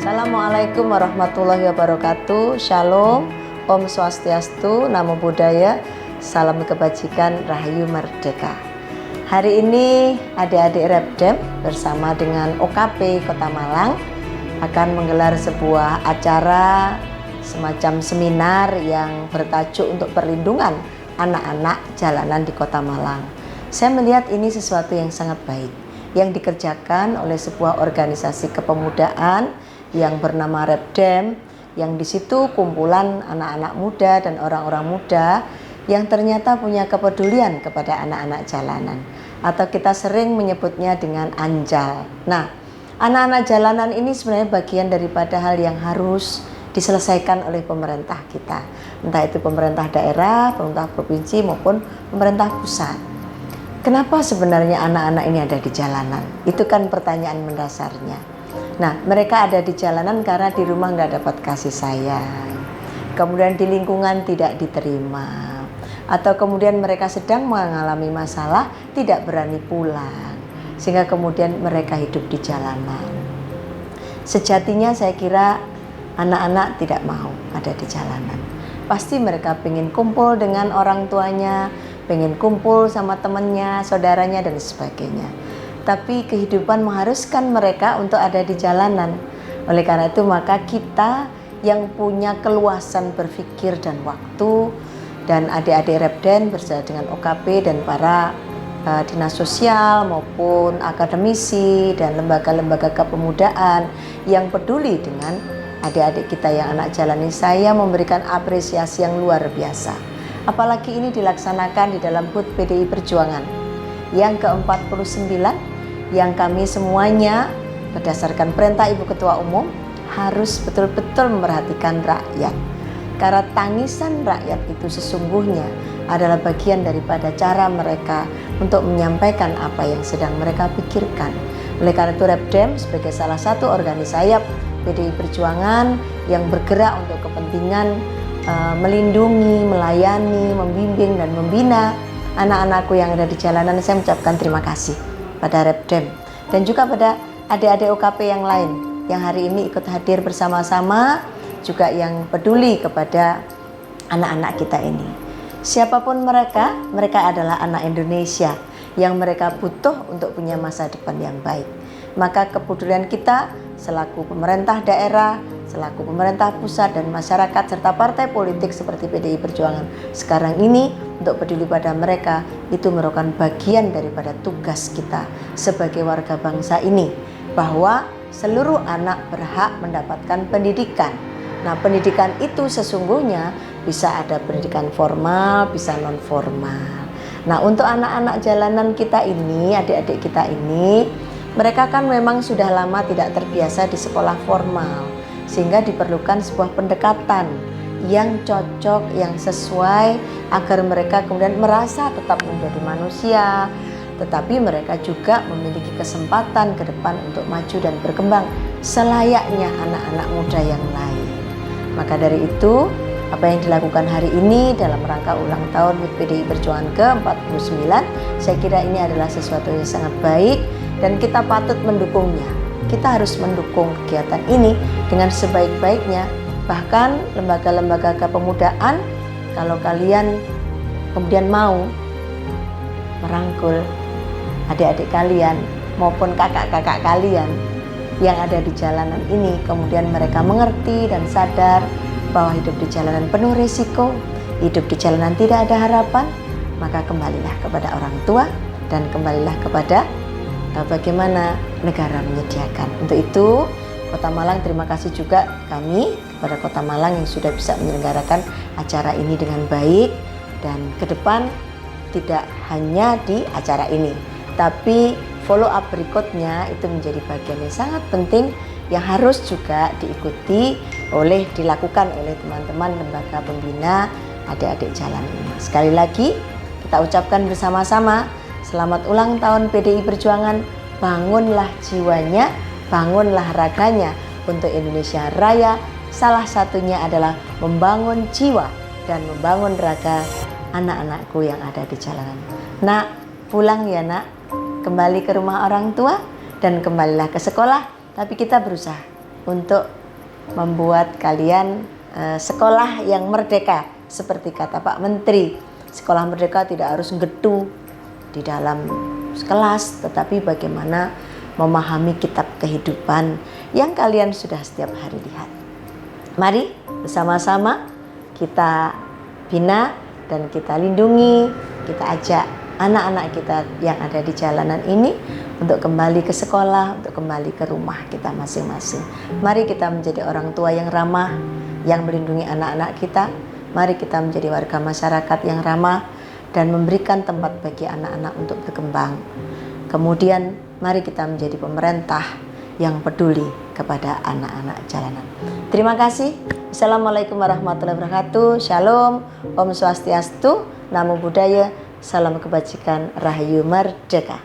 Assalamualaikum warahmatullahi wabarakatuh. Shalom, Om Swastiastu, Namo Buddhaya, salam kebajikan, Rahayu Merdeka. Hari ini adik-adik Repdem bersama dengan OKP Kota Malang akan menggelar sebuah acara semacam seminar yang bertajuk untuk perlindungan anak-anak jalanan di Kota Malang. Saya melihat ini sesuatu yang sangat baik yang dikerjakan oleh sebuah organisasi kepemudaan yang bernama Repdem, yang di situ kumpulan anak-anak muda dan orang-orang muda yang ternyata punya kepedulian kepada anak-anak jalanan, atau kita sering menyebutnya dengan ANJAL. Nah, anak-anak jalanan ini sebenarnya bagian daripada hal yang harus diselesaikan oleh pemerintah kita, entah itu pemerintah daerah, pemerintah provinsi maupun pemerintah pusat. Kenapa sebenarnya anak-anak ini ada di jalanan? Itu kan pertanyaan mendasarnya. Nah, mereka ada di jalanan karena di rumah nggak dapat kasih sayang, kemudian di lingkungan tidak diterima, atau kemudian mereka sedang mengalami masalah tidak berani pulang, sehingga kemudian mereka hidup di jalanan. Sejatinya saya kira anak-anak tidak mau ada di jalanan. Pasti mereka pengen kumpul dengan orang tuanya, pengen kumpul sama temannya, saudaranya dan sebagainya. Tapi kehidupan mengharuskan mereka untuk ada di jalanan. Oleh karena itu maka kita yang punya keluasan berpikir dan waktu, dan adik-adik Repdem bersama dengan OKP dan para dinas sosial maupun akademisi dan lembaga-lembaga kepemudaan yang peduli dengan adik-adik kita yang anak jalan ini, saya memberikan apresiasi yang luar biasa. Apalagi ini dilaksanakan di dalam HUT PDI Perjuangan yang ke-49, yang kami semuanya berdasarkan perintah Ibu Ketua Umum harus betul-betul memperhatikan rakyat. Karena tangisan rakyat itu sesungguhnya adalah bagian daripada cara mereka untuk menyampaikan apa yang sedang mereka pikirkan. Oleh karena itu Repdem sebagai salah satu organisasi sayap PDI Perjuangan yang bergerak untuk kepentingan melindungi, melayani, membimbing dan membina anak-anakku yang ada di jalanan, saya mengucapkan terima kasih pada Repdem dan juga pada adik-adik OKP yang lain yang hari ini ikut hadir bersama-sama, juga yang peduli kepada anak-anak kita ini. Siapapun mereka, mereka adalah anak Indonesia yang mereka butuh untuk punya masa depan yang baik. Maka kepedulian kita selaku pemerintah daerah, selaku pemerintah pusat dan masyarakat serta partai politik seperti PDI Perjuangan sekarang ini untuk peduli pada mereka, itu merupakan bagian daripada tugas kita sebagai warga bangsa ini, bahwa seluruh anak berhak mendapatkan pendidikan. Nah, pendidikan itu sesungguhnya bisa ada pendidikan formal, bisa non formal. Nah, untuk anak-anak jalanan kita ini, adik-adik kita ini, mereka kan memang sudah lama tidak terbiasa di sekolah formal, sehingga diperlukan sebuah pendekatan yang cocok, yang sesuai agar mereka kemudian merasa tetap menjadi manusia, tetapi mereka juga memiliki kesempatan ke depan untuk maju dan berkembang selayaknya anak-anak muda yang lain. Maka dari itu, apa yang dilakukan hari ini dalam rangka ulang tahun HUT PDI Perjuangan ke-49, saya kira ini adalah sesuatu yang sangat baik dan kita patut mendukungnya. Kita harus mendukung kegiatan ini dengan sebaik-baiknya. Bahkan lembaga-lembaga kepemudaan, kalau kalian kemudian mau merangkul adik-adik kalian maupun kakak-kakak kalian yang ada di jalanan ini, kemudian mereka mengerti dan sadar bahwa hidup di jalanan penuh risiko, hidup di jalanan tidak ada harapan, maka kembalilah kepada orang tua dan kembalilah kepada bagaimana negara menyediakan. Untuk itu Kota Malang terima kasih juga kami kepada Kota Malang yang sudah bisa menyelenggarakan acara ini dengan baik, dan ke depan tidak hanya di acara ini, tapi follow up berikutnya itu menjadi bagian yang sangat penting yang harus juga diikuti dilakukan oleh teman-teman lembaga pembina adik-adik jalan ini. Sekali lagi kita ucapkan bersama-sama selamat ulang tahun PDI Perjuangan. Bangunlah jiwanya, bangunlah raganya untuk Indonesia Raya. Salah satunya adalah membangun jiwa dan membangun raga anak-anakku yang ada di jalanan. Nak, pulang ya nak, kembali ke rumah orang tua dan kembalilah ke sekolah. Tapi kita berusaha untuk membuat kalian sekolah yang merdeka. Seperti kata Pak Menteri, sekolah merdeka tidak harus nggedu di dalam kelas, tetapi bagaimana memahami kitab kehidupan yang kalian sudah setiap hari lihat. Mari bersama-sama kita bina dan kita lindungi, kita ajak anak-anak kita yang ada di jalanan ini untuk kembali ke sekolah, untuk kembali ke rumah kita masing-masing. Mari kita menjadi orang tua yang ramah, yang melindungi anak-anak kita. Mari kita menjadi warga masyarakat yang ramah dan memberikan tempat bagi anak-anak untuk berkembang. Kemudian mari kita menjadi pemerintah yang peduli kepada anak-anak jalanan. Terima kasih. Assalamualaikum warahmatullahi wabarakatuh. Shalom, Om Swastiastu, Namo Buddhaya, salam kebajikan, Rahayu Merdeka.